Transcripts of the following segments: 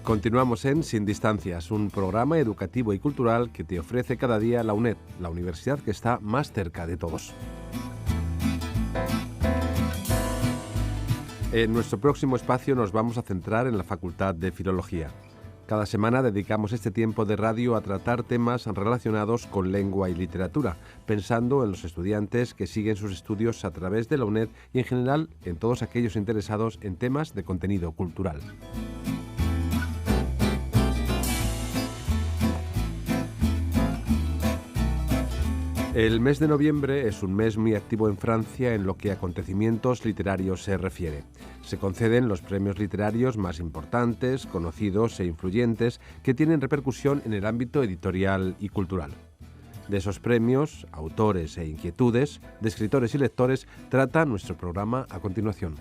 Continuamos en Sin Distancias, un programa educativo y cultural que te ofrece cada día la UNED, la universidad que está más cerca de todos. En nuestro próximo espacio nos vamos a centrar en la Facultad de Filología. Cada semana dedicamos este tiempo de radio a tratar temas relacionados con lengua y literatura, pensando en los estudiantes que siguen sus estudios a través de la UNED y en general en todos aquellos interesados en temas de contenido cultural. El mes de noviembre es un mes muy activo en Francia en lo que a acontecimientos literarios se refiere. Se conceden los premios literarios más importantes, conocidos e influyentes que tienen repercusión en el ámbito editorial y cultural. De esos premios, autores e inquietudes de escritores y lectores trata nuestro programa a continuación.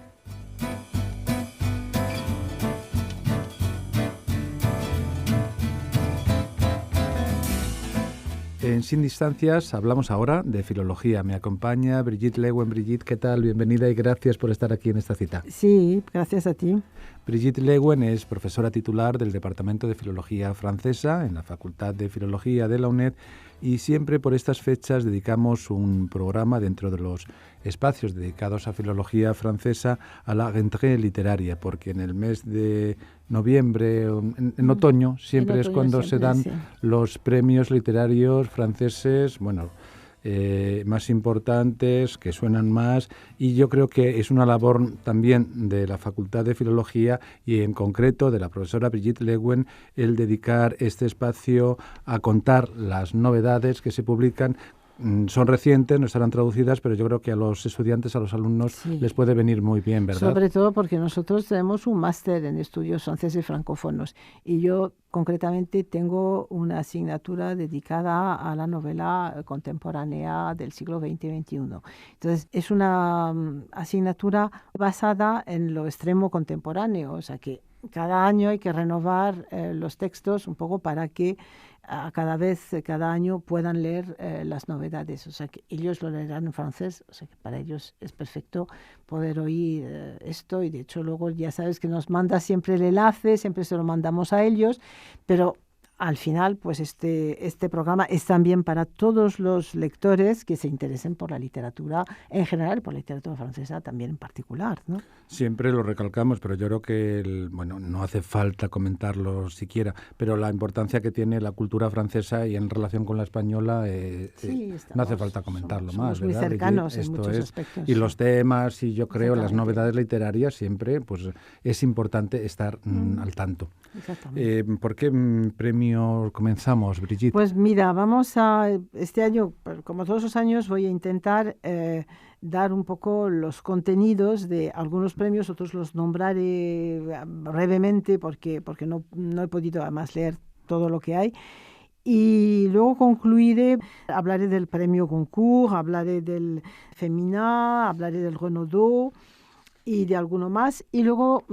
En Sin Distancias hablamos ahora de filología. Me acompaña Brigitte Leeuwen. Brigitte, ¿qué tal? Bienvenida y gracias por estar aquí en esta cita. Sí, gracias a ti. Brigitte Leeuwen es profesora titular del Departamento de Filología Francesa en la Facultad de Filología de la UNED y siempre por estas fechas dedicamos un programa dentro de los espacios dedicados a filología francesa a la rentrée literaria, porque en el mes de noviembre, en otoño, siempre es cuando se dan los premios literarios franceses, más importantes, que suenan más, y yo creo que es una labor también de la Facultad de Filología y en concreto de la profesora Brigitte Leeuwen el dedicar este espacio a contar las novedades que se publican. Son recientes, no estarán traducidas, pero yo creo que a los estudiantes, a los alumnos, les puede venir muy bien, ¿verdad? Sobre todo porque nosotros tenemos un máster en estudios franceses francófonos y yo concretamente tengo una asignatura dedicada a la novela contemporánea del siglo XX y XXI. Entonces, es una asignatura basada en lo extremo contemporáneo, o sea que cada año hay que renovar los textos un poco para que cada año puedan leer las novedades. O sea que ellos lo leerán en francés, o sea que para ellos es perfecto poder oír esto y de hecho luego ya sabes que nos manda siempre el enlace, siempre se lo mandamos a ellos, pero al final, pues este programa es también para todos los lectores que se interesen por la literatura en general, por la literatura francesa también en particular, ¿no? Siempre lo recalcamos, pero yo creo que no hace falta comentarlo siquiera, pero la importancia que tiene la cultura francesa y en relación con la española, no hace falta comentarlo más, ¿verdad? Muy cercanos en muchos aspectos. Y los temas y yo creo las novedades literarias siempre, pues es importante estar al tanto. ¿Por qué premio comenzamos, Brigitte? Pues mira, este año, como todos los años, voy a intentar dar un poco los contenidos de algunos premios, otros los nombraré brevemente porque no he podido además leer todo lo que hay. Y luego concluiré, hablaré del premio Goncourt, hablaré del Femina, hablaré del Renaudot y de alguno más. Y luego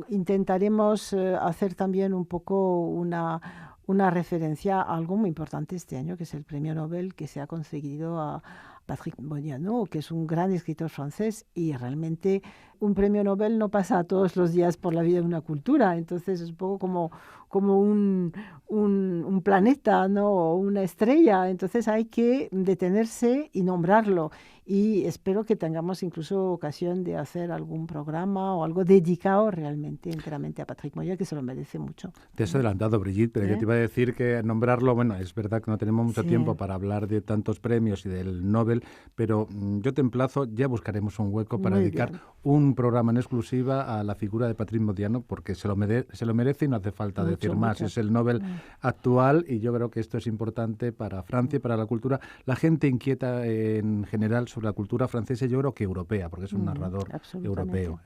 intentaremos hacer también un poco una referencia a algo muy importante este año, que es el premio Nobel que se ha conseguido a Patrick Modiano, que es un gran escritor francés y realmente un premio Nobel no pasa todos los días por la vida de una cultura, entonces es un poco como un planeta, ¿no? O una estrella, entonces hay que detenerse y nombrarlo y espero que tengamos incluso ocasión de hacer algún programa o algo dedicado realmente enteramente a Patrick Modiano, que se lo merece mucho. Te has adelantado, Brigitte, pero yo te iba a decir que nombrarlo, es verdad que no tenemos mucho tiempo para hablar de tantos premios y del Nobel, pero yo te emplazo, ya buscaremos un hueco para dedicar un programa en exclusiva a la figura de Patrick Modiano, porque se lo merece y no hace falta decir más. Es el Nobel actual y yo creo que esto es importante para Francia y para la cultura. La gente inquieta en general sobre la cultura francesa, yo creo que europea, porque es un narrador europeo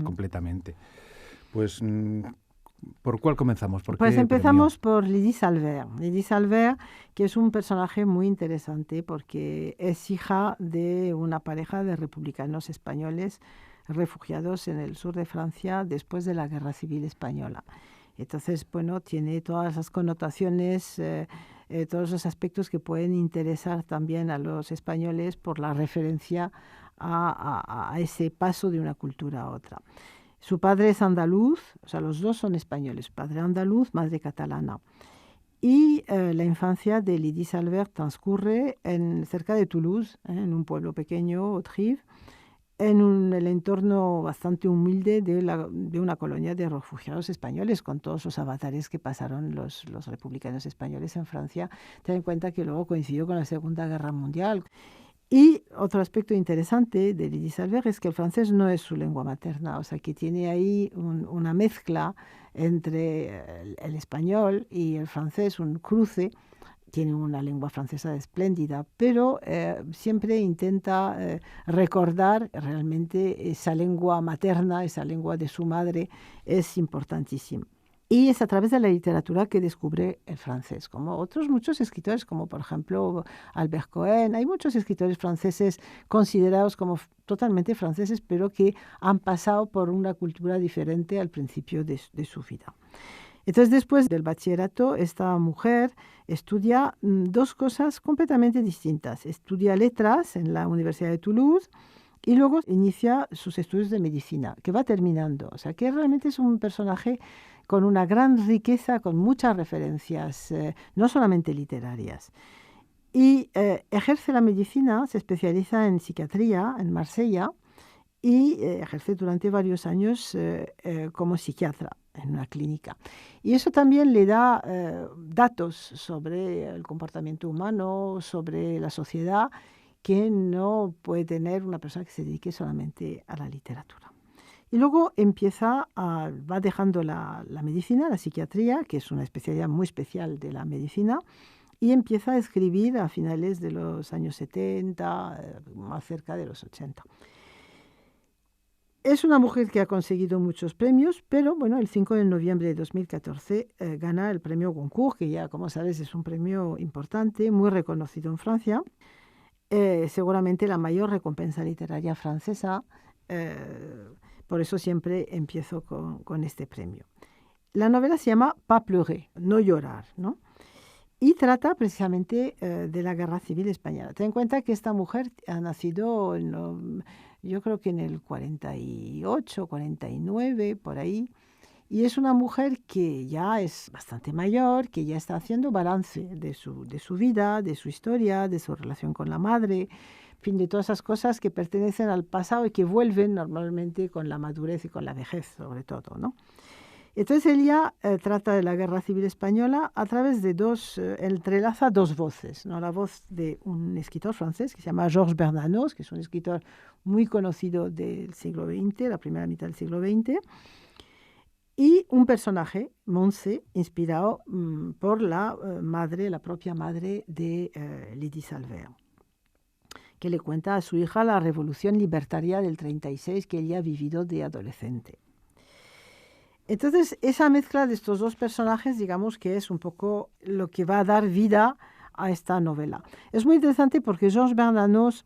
completamente. Pues, ¿por cuál comenzamos? Pues empezamos por Lydie Salver. Lydie Salver, que es un personaje muy interesante porque es hija de una pareja de republicanos españoles refugiados en el sur de Francia después de la Guerra Civil Española. Entonces, tiene todas las connotaciones, todos los aspectos que pueden interesar también a los españoles por la referencia a ese paso de una cultura a otra. Su padre es andaluz, o sea, los dos son españoles, padre andaluz, madre catalana. Y la infancia de Lydie Salvert transcurre cerca de Toulouse, en un pueblo pequeño, Autrive, en el entorno bastante humilde de una colonia de refugiados españoles, con todos los avatares que pasaron los republicanos españoles en Francia. Ten en cuenta que luego coincidió con la Segunda Guerra Mundial. Y otro aspecto interesante de Lydie Salvert es que el francés no es su lengua materna, o sea que tiene ahí una mezcla entre el español y el francés, un cruce. Tiene una lengua francesa espléndida, pero siempre intenta recordar realmente esa lengua materna, esa lengua de su madre, es importantísima. Y es a través de la literatura que descubre el francés, como otros muchos escritores, como por ejemplo Albert Cohen. Hay muchos escritores franceses considerados como totalmente franceses, pero que han pasado por una cultura diferente al principio de su vida. Entonces, después del bachillerato, esta mujer estudia dos cosas completamente distintas. Estudia letras en la Universidad de Toulouse y luego inicia sus estudios de medicina, que va terminando. O sea, que realmente es un personaje con una gran riqueza, con muchas referencias, no solamente literarias. Y ejerce la medicina, se especializa en psiquiatría en Marsella y ejerce durante varios años como psiquiatra en una clínica. Y eso también le da datos sobre el comportamiento humano, sobre la sociedad, que no puede tener una persona que se dedique solamente a la literatura. Y luego va dejando la medicina, la psiquiatría, que es una especialidad muy especial de la medicina, y empieza a escribir a finales de los años 70, más cerca de los 80. Es una mujer que ha conseguido muchos premios, pero bueno, el 5 de noviembre de 2014 gana el premio Goncourt, que ya, como sabes, es un premio importante, muy reconocido en Francia. Seguramente la mayor recompensa literaria francesa, por eso siempre empiezo con este premio. La novela se llama Pas pleurer, no llorar, ¿no? Y trata precisamente de la Guerra Civil Española. Ten en cuenta que esta mujer ha nacido, yo creo que en el 48, 49, por ahí, y es una mujer que ya es bastante mayor, que ya está haciendo balance de su vida, de su historia, de su relación con la madre, en fin, de todas esas cosas que pertenecen al pasado y que vuelven normalmente con la madurez y con la vejez, sobre todo, ¿no? Entonces ella trata de la Guerra Civil Española a través de entrelaza dos voces, ¿no? La voz de un escritor francés que se llama Georges Bernanos, que es un escritor muy conocido del siglo XX, la primera mitad del siglo XX, y un personaje, Montse, inspirado por la propia madre de Lydie Salvert, que le cuenta a su hija la revolución libertaria del 36 que ella ha vivido de adolescente. Entonces, esa mezcla de estos dos personajes, digamos que es un poco lo que va a dar vida a esta novela. Es muy interesante porque Georges Bernanos,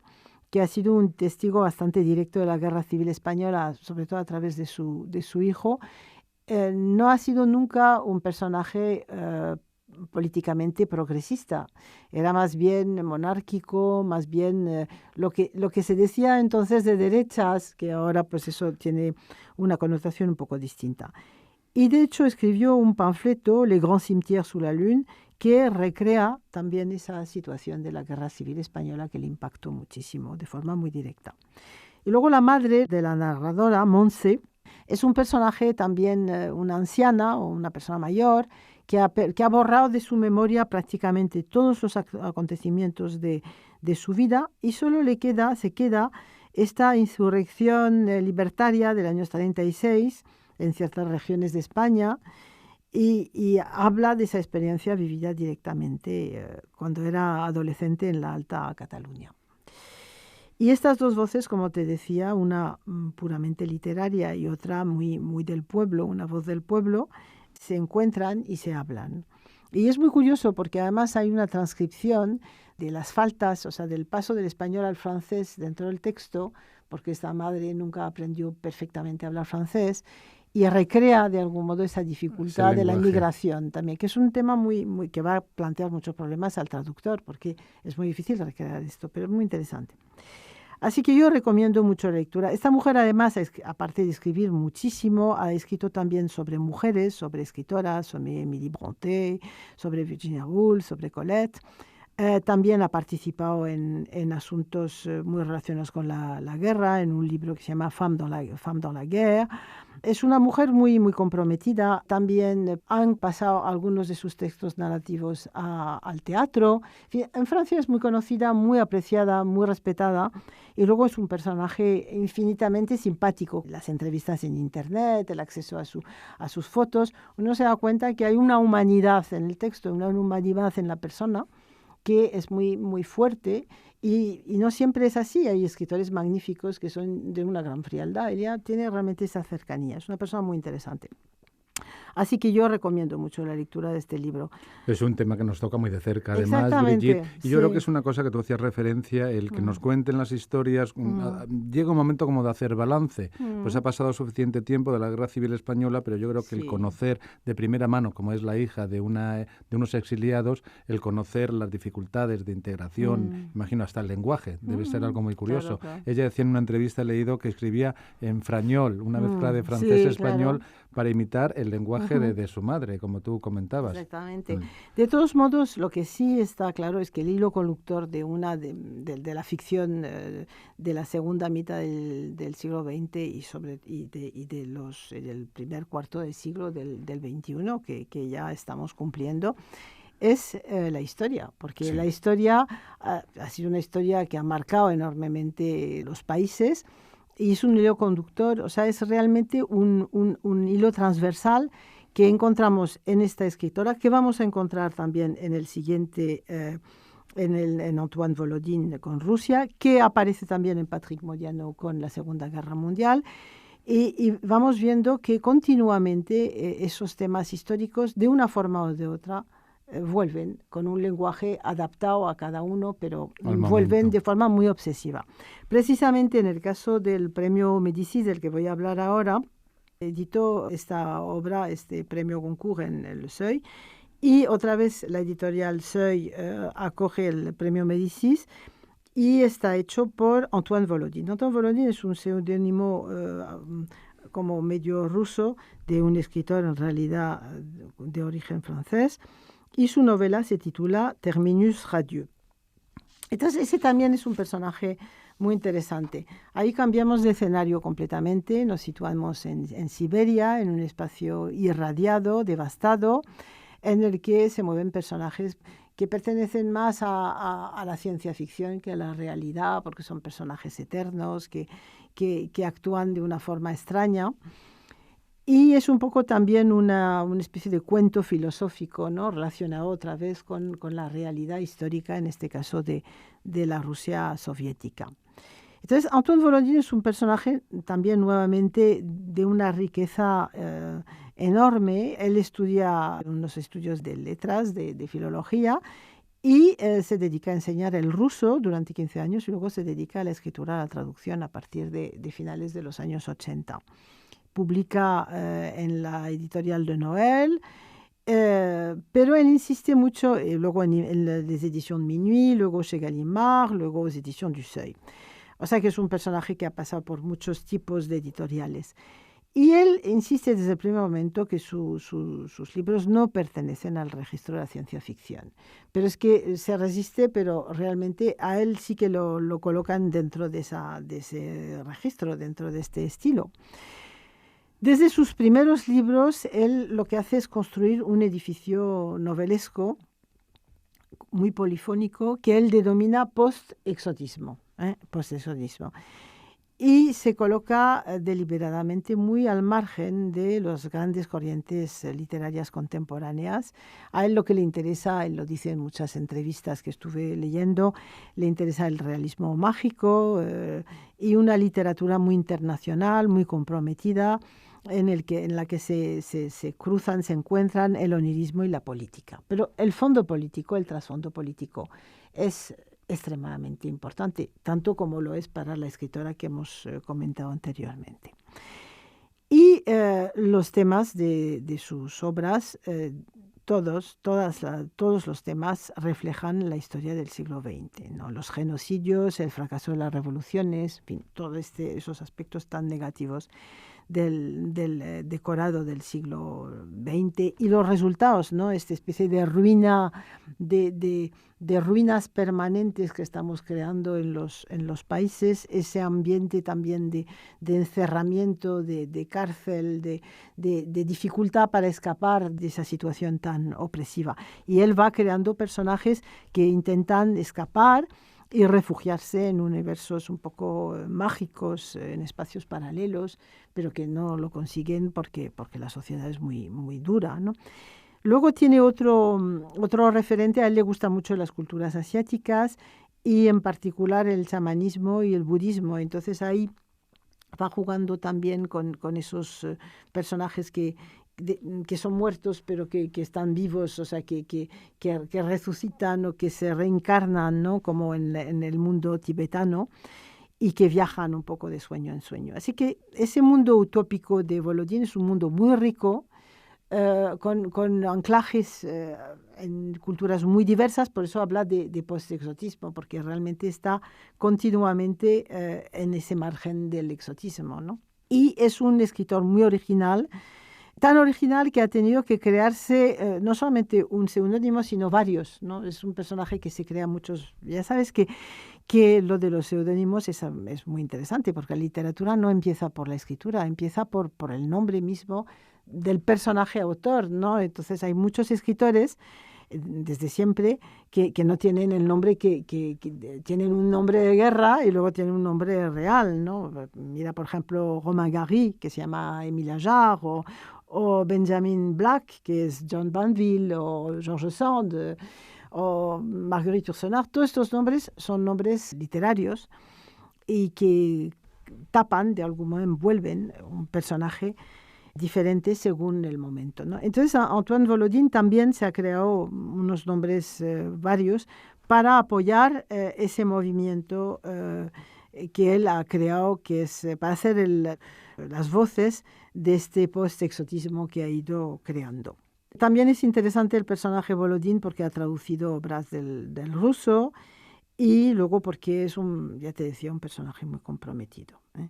que ha sido un testigo bastante directo de la Guerra Civil Española, sobre todo a través de su hijo, no ha sido nunca un personaje políticamente progresista. Era más bien monárquico, más bien lo que se decía entonces de derechas, que ahora pues eso tiene una connotación un poco distinta. Y de hecho escribió un panfleto, Les Grands Cimetières sous la Lune, que recrea también esa situación de la Guerra Civil Española que le impactó muchísimo, de forma muy directa. Y luego la madre de la narradora, Montse, es un personaje también, una anciana o una persona mayor, que ha borrado de su memoria prácticamente todos los acontecimientos de su vida y solo se queda esta insurrección libertaria del año 36 en ciertas regiones de España y habla de esa experiencia vivida directamente cuando era adolescente en la Alta Cataluña. Y estas dos voces, como te decía, una puramente literaria y otra muy, muy del pueblo, una voz del pueblo, se encuentran y se hablan. Y es muy curioso porque además hay una transcripción de las faltas, o sea, del paso del español al francés dentro del texto, porque esta madre nunca aprendió perfectamente a hablar francés, y recrea de algún modo esa dificultad de la inmigración también, que es un tema muy que va a plantear muchos problemas al traductor, porque es muy difícil recrear esto, pero es muy interesante. Así que yo recomiendo mucho la lectura. Esta mujer además, aparte de escribir muchísimo, ha escrito también sobre mujeres, sobre escritoras, sobre Emily Brontë, sobre Virginia Woolf, sobre Colette. También ha participado en asuntos muy relacionados con la guerra, en un libro que se llama Femme dans la guerre. Es una mujer muy, muy comprometida. También han pasado algunos de sus textos narrativos al teatro. En Francia es muy conocida, muy apreciada, muy respetada. Y luego es un personaje infinitamente simpático. Las entrevistas en Internet, el acceso a sus fotos, uno se da cuenta que hay una humanidad en el texto, una humanidad en la persona, que es muy, muy fuerte y no siempre es así. Hay escritores magníficos que son de una gran frialdad. Ella tiene realmente esa cercanía. Es una persona muy interesante. Así que yo recomiendo mucho la lectura de este libro. Es un tema que nos toca muy de cerca, además, Brigitte. Y yo creo que es una cosa que tú hacías referencia, el que nos cuenten las historias. Llega un momento como de hacer balance. Pues ha pasado suficiente tiempo de la Guerra Civil Española, pero yo creo que el conocer de primera mano, como es la hija de unos exiliados, el conocer las dificultades de integración, imagino hasta el lenguaje, debe ser algo muy curioso. Claro. Ella decía en una entrevista, he leído, que escribía en frañol, una mezcla de francés-español, para imitar el lenguaje de su madre, como tú comentabas. Exactamente. De todos modos, lo que sí está claro es que el hilo conductor de la ficción de la segunda mitad del siglo XX y del primer cuarto del siglo del XXI, que ya estamos cumpliendo, es la historia, porque la historia ha sido una historia que ha marcado enormemente los países. Y es un hilo conductor, o sea, es realmente un hilo transversal que encontramos en esta escritora, que vamos a encontrar también en el siguiente, en Antoine Volodine con Rusia, que aparece también en Patrick Modiano con la Segunda Guerra Mundial. Y vamos viendo que continuamente esos temas históricos, de una forma o de otra, vuelven con un lenguaje adaptado a cada uno, pero vuelven de forma muy obsesiva. Precisamente en el caso del premio Médicis, del que voy a hablar ahora, editó esta obra, este premio Goncourt en el Seuil, y otra vez la editorial Seuil acoge el premio Médicis, y está hecho por Antoine Volodine. Antoine Volodine es un seudónimo como medio ruso de un escritor en realidad de origen francés, y su novela se titula Terminus radieux. Entonces, ese también es un personaje muy interesante. Ahí cambiamos de escenario completamente, nos situamos en Siberia, en un espacio irradiado, devastado, en el que se mueven personajes que pertenecen más a la ciencia ficción que a la realidad, porque son personajes eternos, que actúan de una forma extraña. Y es un poco también una especie de cuento filosófico, ¿no?, relacionado otra vez con la realidad histórica, en este caso de la Rusia soviética. Entonces, Antoine Volodine es un personaje también nuevamente de una riqueza enorme. Él estudia unos estudios de letras, de filología, y se dedica a enseñar el ruso durante 15 años y luego se dedica a la escritura, a la traducción a partir de finales de los años 80. Publica en la editorial de Noël, pero él insiste mucho, luego en las ediciones Minuit, luego chez Gallimard, luego las ediciones du Seuil. O sea que es un personaje que ha pasado por muchos tipos de editoriales. Y él insiste desde el primer momento que sus libros no pertenecen al registro de la ciencia ficción. Pero es que se resiste, pero realmente a él sí que lo colocan dentro de ese registro, dentro de este estilo. Desde sus primeros libros, él lo que hace es construir un edificio novelesco muy polifónico que él denomina post-exotismo. Y se coloca deliberadamente muy al margen de las grandes corrientes literarias contemporáneas. A él lo que le interesa, él lo dice en muchas entrevistas que estuve leyendo, le interesa el realismo mágico y una literatura muy internacional, muy comprometida, en la que se cruzan, se encuentran el onirismo y la política. Pero el fondo político, el trasfondo político, es extremadamente importante, tanto como lo es para la escritora que hemos comentado anteriormente. Y los temas de sus obras todos los temas reflejan la historia del siglo XX, ¿no? Los genocidios, el fracaso de las revoluciones, en fin, todos esos aspectos tan negativos del decorado del siglo XX y los resultados, ¿no? Esta especie de ruina, de ruinas permanentes que estamos creando en los países, ese ambiente también de encerramiento, de cárcel, de dificultad para escapar de esa situación tan opresiva. Y él va creando personajes que intentan escapar y refugiarse en universos un poco mágicos, en espacios paralelos, pero que no lo consiguen porque la sociedad es muy, muy dura, ¿no? Luego tiene otro referente, a él le gustan mucho las culturas asiáticas y en particular el chamanismo y el budismo. Entonces ahí va jugando también con esos personajes que son muertos pero que están vivos, o sea, que resucitan o que se reencarnan, ¿no? Como en el mundo tibetano, y que viajan un poco de sueño en sueño. Así que ese mundo utópico de Volodin es un mundo muy rico, con anclajes en culturas muy diversas, por eso habla de post-exotismo, porque realmente está continuamente en ese margen del exotismo, ¿no? Y es un escritor muy original, tan original que ha tenido que crearse no solamente un seudónimo, sino varios, ¿no? Es un personaje que se crea muchos. Ya sabes que lo de los seudónimos es muy interesante, porque la literatura no empieza por la escritura, empieza por el nombre mismo del personaje autor, ¿no? Entonces hay muchos escritores desde siempre que no tienen el nombre, que tienen un nombre de guerra y luego tienen un nombre real, ¿no? Mira, por ejemplo, Romain Gary, que se llama Émile Ajar, o Benjamin Black, que es John Banville, o George Sand, o Marguerite Yourcenar. Todos estos nombres son nombres literarios y que tapan, de algún modo envuelven un personaje diferente según el momento, ¿no? Entonces, Antoine Volodin también se ha creado unos nombres varios para apoyar ese movimiento que él ha creado, que es para hacer las voces de este post-exotismo que ha ido creando. También es interesante el personaje Volodin porque ha traducido obras del ruso y luego porque es ya te decía, un personaje muy comprometido, ¿eh?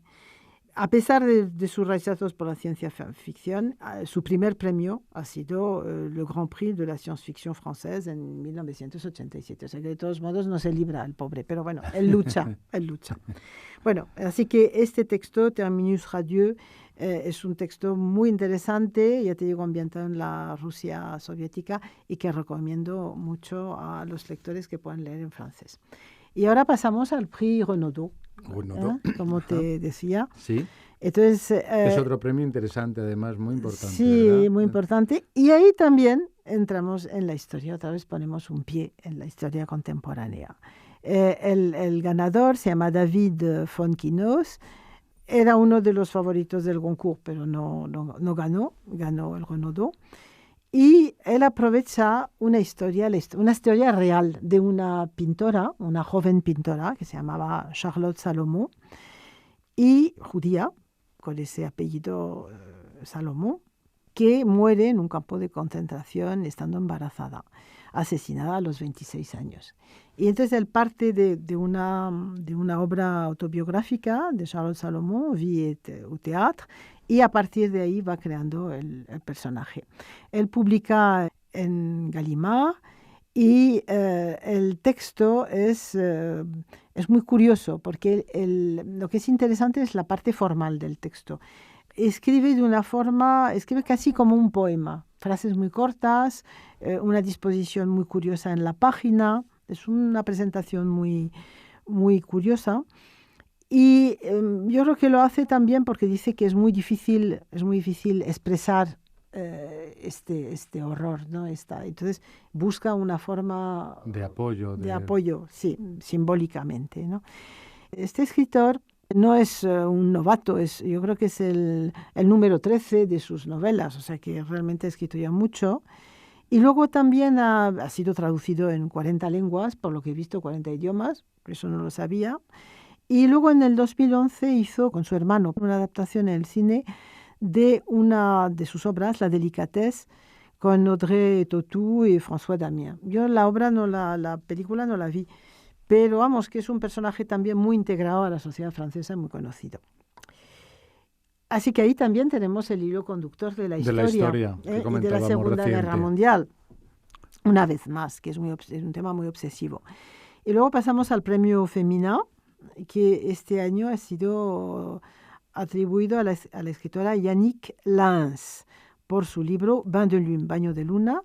A pesar de sus rechazos por la ciencia ficción, su primer premio ha sido le Grand Prix de la science-fiction française en 1987. O sea que de todos modos no se libra el pobre, pero bueno, él lucha, él lucha. Bueno, así que este texto, Terminus Radieux, es un texto muy interesante, ya te digo, ambientado en la Rusia soviética y que recomiendo mucho a los lectores que puedan leer en francés. Y ahora pasamos al Prix Renaudot. Como te decía. Sí. Entonces, es otro premio interesante, además, muy importante. Sí, ¿verdad? muy importante. Y ahí también entramos en la historia, otra vez ponemos un pie en la historia contemporánea. El ganador se llama David Fonkinos, era uno de los favoritos del Goncourt, pero no ganó el Renaudot. Y él aprovecha una historia real de una pintora, una joven pintora que se llamaba Charlotte Salomon, y judía, con ese apellido Salomon, que muere en un campo de concentración estando embarazada, asesinada a los 26 años. Y entonces él parte de una obra autobiográfica de Charlotte Salomon, Vie au théâtre, y a partir de ahí va creando el personaje. Él publica en Gallimard y el texto es muy curioso porque lo que es interesante es la parte formal del texto. Escribe escribe casi como un poema, frases muy cortas, una disposición muy curiosa en la página, es una presentación muy, muy curiosa. Y yo creo que lo hace también porque dice que es muy difícil expresar este horror, ¿no? Entonces busca una forma de apoyo, sí, simbólicamente, ¿no? Este escritor no es un novato, yo creo que es el número 13 de sus novelas, o sea que realmente ha escrito ya mucho. Y luego también ha sido traducido en 40 lenguas, por lo que he visto, 40 idiomas, eso no lo sabía. Y luego en el 2011 hizo con su hermano una adaptación en el cine de una de sus obras, La Délicatesse, con Audrey Tautou y François Damien. Yo la película no la vi, pero vamos, que es un personaje también muy integrado a la sociedad francesa, muy conocido. Así que ahí también tenemos el hilo conductor de la historia y de la Segunda Guerra Mundial, una vez más, que es un tema muy obsesivo. Y luego pasamos al premio Femina, que este año ha sido atribuido a la escritora Yannick Lahens por su libro Bain de Lune, Baño de Luna,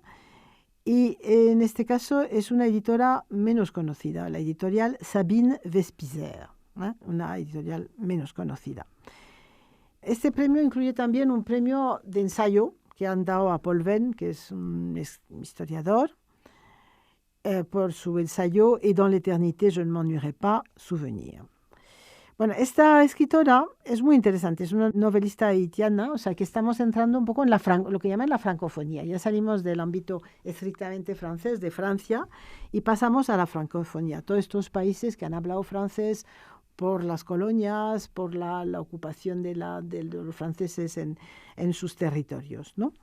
y en este caso es una editora menos conocida, la editorial Sabine Vespizer, una editorial menos conocida. Este premio incluye también un premio de ensayo que han dado a Paul Venn, que es un historiador, por su ensayo Et dans l'éternité je ne m'ennuierai pas, souvenir. Bueno, esta escritora es muy interesante, es una novelista haitiana, o sea que estamos entrando un poco en lo que llaman la francofonía. Ya salimos del ámbito estrictamente francés, de Francia, y pasamos a la francofonía. Todos estos países que han hablado francés por las colonias, por la ocupación de los franceses en sus territorios, ¿no?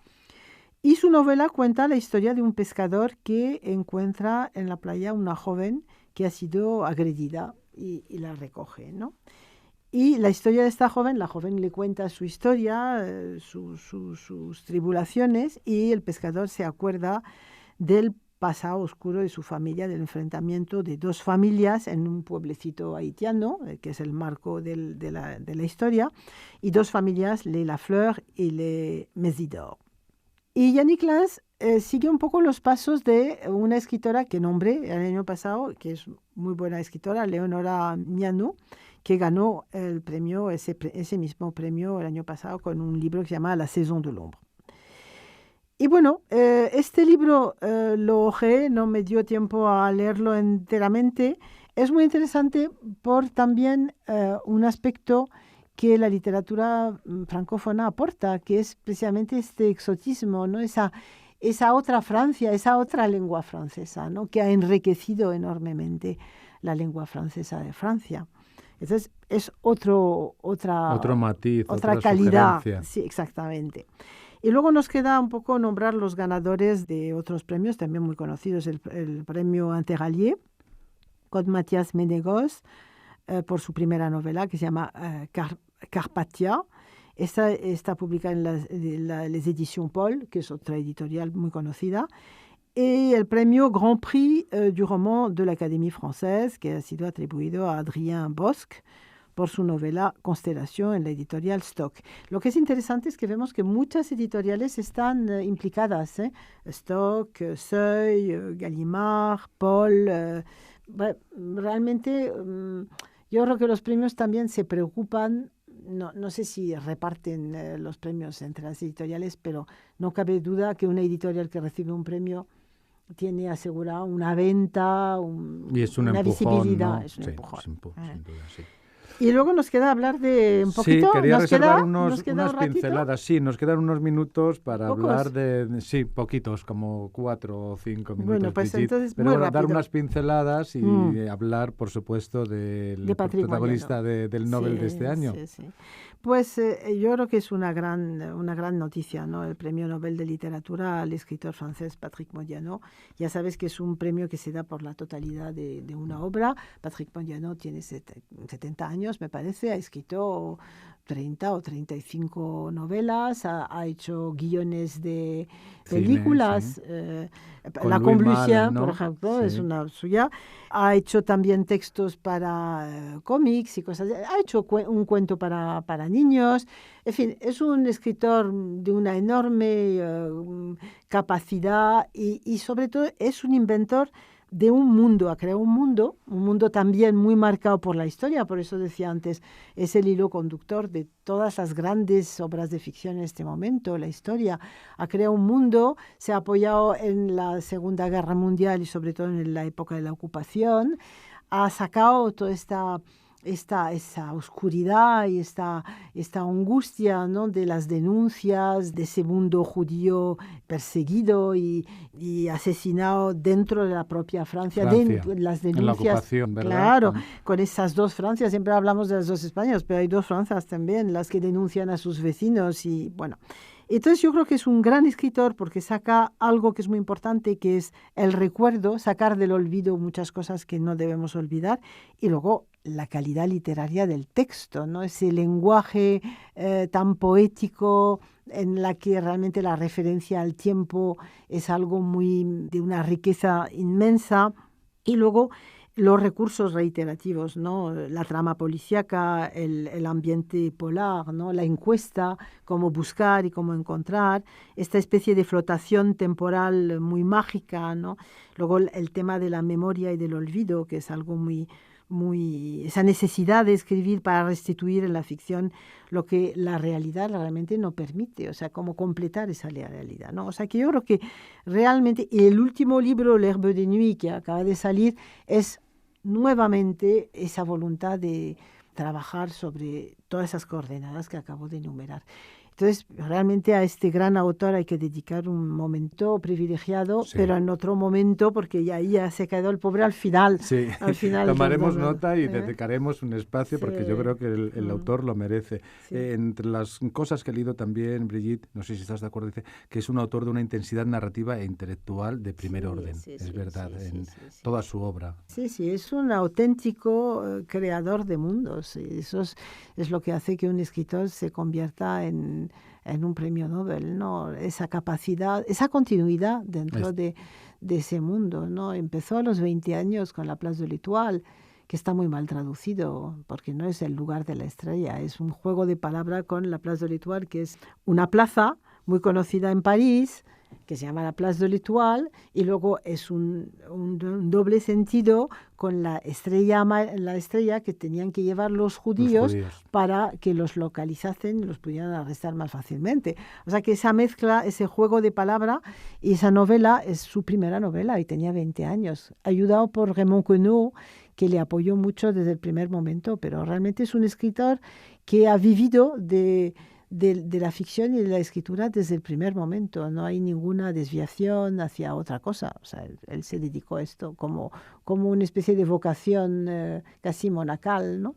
Y su novela cuenta la historia de un pescador que encuentra en la playa una joven que ha sido agredida y la recoge, ¿no? Y la historia de esta joven, la joven le cuenta su historia, sus tribulaciones, y el pescador se acuerda del pasado oscuro de su familia, del enfrentamiento de dos familias en un pueblecito haitiano, que es el marco de la historia, y dos familias, les Lafleur y les Mésidor. Y Yannick Lahens sigue un poco los pasos de una escritora que nombré el año pasado, que es muy buena escritora, Leonora Miano, que ganó el premio, ese mismo premio el año pasado con un libro que se llama La saison de l'ombre. Y bueno, este libro lo hojeé, no me dio tiempo a leerlo enteramente. Es muy interesante por también un aspecto que la literatura francófona aporta, que es precisamente este exotismo, ¿no? Esa otra Francia, esa otra lengua francesa, ¿no? Que ha enriquecido enormemente la lengua francesa de Francia. Entonces, es otro matiz, otra calidad. Sugerencia. Sí, exactamente. Y luego nos queda un poco nombrar los ganadores de otros premios también muy conocidos. El premio Interallié, con Mathias Ménégos, por su primera novela que se llama Carpathia. Esta está publicada en les Editions Paul, que es otra editorial muy conocida. Y el premio Grand Prix du Roman de la Académie Française, que ha sido atribuido a Adrien Bosc por su novela Constelación en la editorial Stock. Lo que es interesante es que vemos que muchas editoriales están implicadas, Stock, Seuil, Gallimard, Paul. Realmente yo creo que los premios también se preocupan, no sé si reparten los premios entre las editoriales, pero no cabe duda que una editorial que recibe un premio tiene asegurada una venta, y es una visibilidad. ¿no? Es un empujón. Sin duda, sí. Y luego nos queda hablar de un poquito. Sí, quería reservar unas pinceladas. Sí, nos quedan unos minutos para hablar de... Sí, poquitos, como 4 o 5 minutos. Bueno, pues entonces pero muy bueno, dar rápido. unas pinceladas y hablar, por supuesto, del protagonista del Nobel de este año. Sí, sí. Pues yo creo que es una gran noticia, ¿no? El Premio Nobel de Literatura al escritor francés Patrick Modiano. Ya sabes que es un premio que se da por la totalidad de una obra. Patrick Modiano tiene 70 años, me parece, ha escrito 30 o 35 novelas, ha hecho guiones de películas. Cine, sí. La Convulsión, ¿no? por ejemplo, Sí. es una suya. Ha hecho también textos para cómics y cosas. Ha hecho un cuento para niños. En fin, es un escritor de una enorme capacidad y sobre todo es un inventor de un mundo, ha creado un mundo también muy marcado por la historia, por eso decía antes, es el hilo conductor de todas las grandes obras de ficción en este momento, la historia. Ha creado un mundo, se ha apoyado en la Segunda Guerra Mundial y sobre todo en la época de la ocupación, ha sacado toda esa oscuridad y esta angustia, ¿no? De las denuncias de ese mundo judío perseguido y asesinado dentro de la propia Francia. Las denuncias, en la ocupación, ¿verdad? Claro, con esas dos Francias, siempre hablamos de las dos Españas, pero hay dos Francias también, las que denuncian a sus vecinos y bueno. Entonces yo creo que es un gran escritor porque saca algo que es muy importante, que es el recuerdo, sacar del olvido muchas cosas que no debemos olvidar, y luego la calidad literaria del texto, ¿no? Ese lenguaje tan poético en la que realmente la referencia al tiempo es algo de una riqueza inmensa, y luego los recursos reiterativos, ¿no? La trama policíaca, el ambiente polar, ¿no? La encuesta, cómo buscar y cómo encontrar, esta especie de flotación temporal muy mágica, ¿no? Luego el tema de la memoria y del olvido, que es algo esa necesidad de escribir para restituir en la ficción lo que la realidad realmente no permite, o sea, cómo completar esa realidad, ¿no? O sea, que yo creo que realmente, y el último libro, L'Herbe de Nuit, que acaba de salir, es nuevamente esa voluntad de trabajar sobre todas esas coordenadas que acabo de enumerar. Entonces, realmente a este gran autor hay que dedicar un momento privilegiado, sí, pero en otro momento, porque ya se quedó el pobre al final. Sí, tomaremos nota y dedicaremos un espacio, sí, porque yo creo que el autor lo merece. Sí. Entre las cosas que he leído también, Brigitte, no sé si estás de acuerdo, dice que es un autor de una intensidad narrativa e intelectual de primer orden, es verdad, en toda su obra. Sí, es un auténtico creador de mundos. Eso es lo que hace que un escritor se convierta en un premio Nobel, ¿no? Esa capacidad, esa continuidad dentro de ese mundo, ¿no? Empezó a los 20 años con la Place de l'Étoile, que está muy mal traducido, porque no es el lugar de la estrella, es un juego de palabra con la Place de l'Étoile, que es una plaza muy conocida en París, que se llama la Place de l'Étoile, y luego es un doble sentido con la estrella que tenían que llevar los judíos para que los localizasen y los pudieran arrestar más fácilmente. O sea que esa mezcla, ese juego de palabra, y esa novela es su primera novela y tenía 20 años, ayudado por Raymond Queneau, que le apoyó mucho desde el primer momento, pero realmente es un escritor que ha vivido de la ficción y de la escritura desde el primer momento. No hay ninguna desviación hacia otra cosa. O sea, él se dedicó a esto como una especie de vocación casi monacal, ¿no?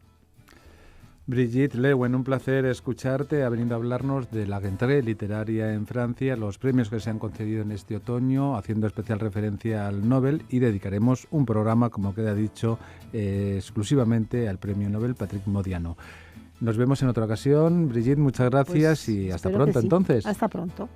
Brigitte Leeuwen, un placer escucharte. Ha venido a hablarnos de la rentrée literaria en Francia, los premios que se han concedido en este otoño, haciendo especial referencia al Nobel, y dedicaremos un programa, como queda dicho, exclusivamente al premio Nobel Patrick Modiano. Nos vemos en otra ocasión. Brigitte, muchas gracias y hasta pronto, entonces. Hasta pronto.